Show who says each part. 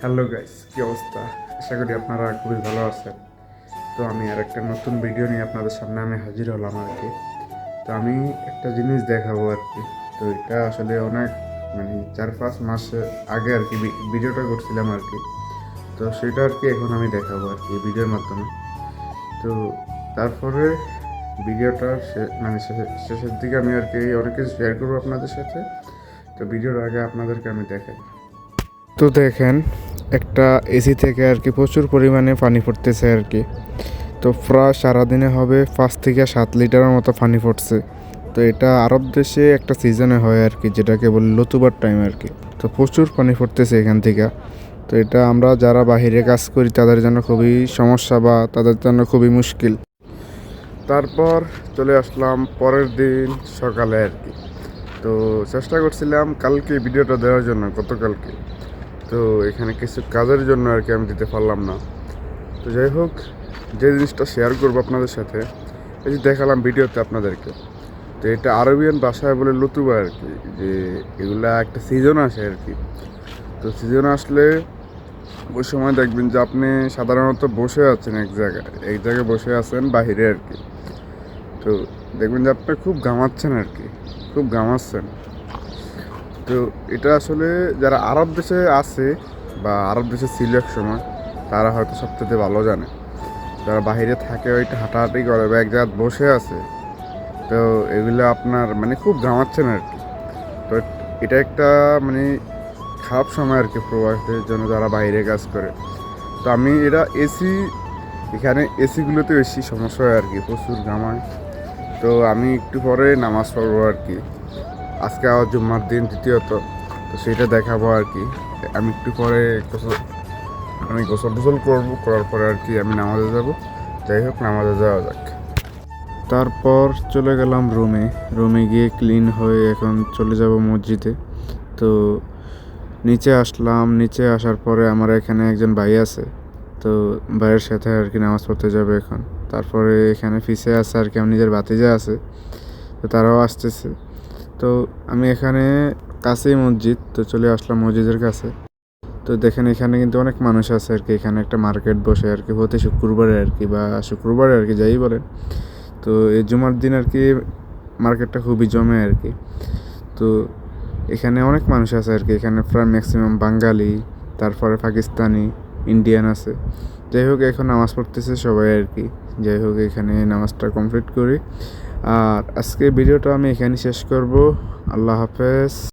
Speaker 1: Hello guys, কি অবস্থা? আশা করি আপনারা খুবই ভালো আছেন। তো আমি আর একটা নতুন ভিডিও নিয়ে আপনাদের সামনে আমি হাজির হলাম আর কি। তো আমি একটা জিনিস দেখাবো আর কি। তো এটা আসলে অনেক 4-5 মাস আগে আর কি ভিডিওটা করছিলাম আর কি। তো সেটা আর কি এখন আমি দেখাবো আর কি ভিডিওর মাধ্যমে। তো তারপরে ভিডিওটা শেষের দিকে আমি আর কি অনেক কিছু শেয়ার করবো আপনাদের সাথে। তো ভিডিওর আগে আপনাদেরকে আমি দেখাই। তো দেখেন, একটা এসি থেকে আর কি প্রচুর পরিমাণে পানি পড়তেছে আর কি। তো প্রায় সারাদিনে হবে 5 থেকে 7 লিটারের মতো পানি পড়ছে। তো এটা আরব দেশে একটা সিজনে হয় আর কি, যেটাকে বলে লতুবার টাইম আর কি। তো প্রচুর পানি পড়তেছে এখান থেকে। তো এটা আমরা যারা বাহিরে কাজ করি তাদের জন্য খুবই সমস্যা বা তাদের জন্য খুবই মুশকিল। তারপর চলে আসলাম পরের দিন সকালে আর কি। তো চেষ্টা করছিলাম কালকে ভিডিওটা দেওয়ার জন্য, গতকালকে। তো এখানে কিছু কাজের জন্য আর কি আমি দিতে পারলাম না। তো যাই হোক, যে জিনিসটা শেয়ার করবো আপনাদের সাথে, এই যে দেখালাম ভিডিওতে আপনাদেরকে। তো এটা আরবিয়ান ভাষায় বলে লতুবা আর কি, যে এগুলা একটা সিজন আসে আর কি। তো সিজন আসলে ওই সময় দেখবেন যে আপনি সাধারণত বসে আছেন এক জায়গায় বসে আছেন বাহিরে আর কি। তো দেখবেন যে আপনি খুব ঘামাচ্ছেন আর কি, খুব ঘামাচ্ছেন। তো এটা আসলে যারা আরব দেশে আছে বা আরব দেশে ছিল এক সময়, তারা হয়তো সবথেকে ভালো জানে। যারা বাইরে থাকে ওইটা হাঁটাহাঁটি করে বা এক জায়গায় বসে আছে, তো এগুলো আপনার খুব ঘামাচ্ছেন আর কি। তো এটা একটা মানে খারাপ সময় আর কি প্রবাসীদের জন্য, যারা বাইরে কাজ করে। তো আমি এখানে এসিগুলোতে বেশি সমস্যা হয় আর কি, প্রচুর ঘামায়। তো আমি একটু পরে নামাজ পড়বো আর কি। আজকে আবার জুম্মার দিন দ্বিতীয়ত। তো সেটা দেখাবো আর কি। আমি একটু পরে গোসল টোসল করবো, করার পরে আর কি আমি নামাজে যাব। যাই হোক, নামাজে যাওয়া যাক। তারপর চলে গেলাম রুমে গিয়ে ক্লিন হয়ে এখন চলে যাব মসজিদে। তো নিচে আসলাম, নিচে আসার পরে আমার এখানে একজন ভাই আছে। তো ভাইয়ের সাথে আর কি নামাজ পড়তে যাবে এখন। তারপরে এখানে ফিসে আছে আর কি আমার নিজের ভাতিজা আছে, তো তারাও আসতেছে। তো আমি এখানে কাছেই মসজিদ, তো চলে আসলাম মসজিদের কাছে। তো দেখেন এখানে কিন্তু অনেক মানুষ আছে আর কি। এখানে একটা মার্কেট বসে আর কি প্রতি শুক্রবারে আর কি, বা শুক্রবারে আর কি যাই বলেন। তো এই জুমার দিন আর কি মার্কেটটা খুবই জমে আর কি। তো এখানে অনেক মানুষ আছে আর কি। এখানে প্রায় ম্যাক্সিমাম বাঙালি, তারপরে পাকিস্তানি, ইন্ডিয়ান আছে। যাই হোক, এখন নামাজ পড়তেছে সবাই আর কি। যাই হোক, এখানে নামাজটা কমপ্লিট করি। আর আজকে ভিডিওটা আমি এখানে শেষ করব। আল্লাহ হাফেজ।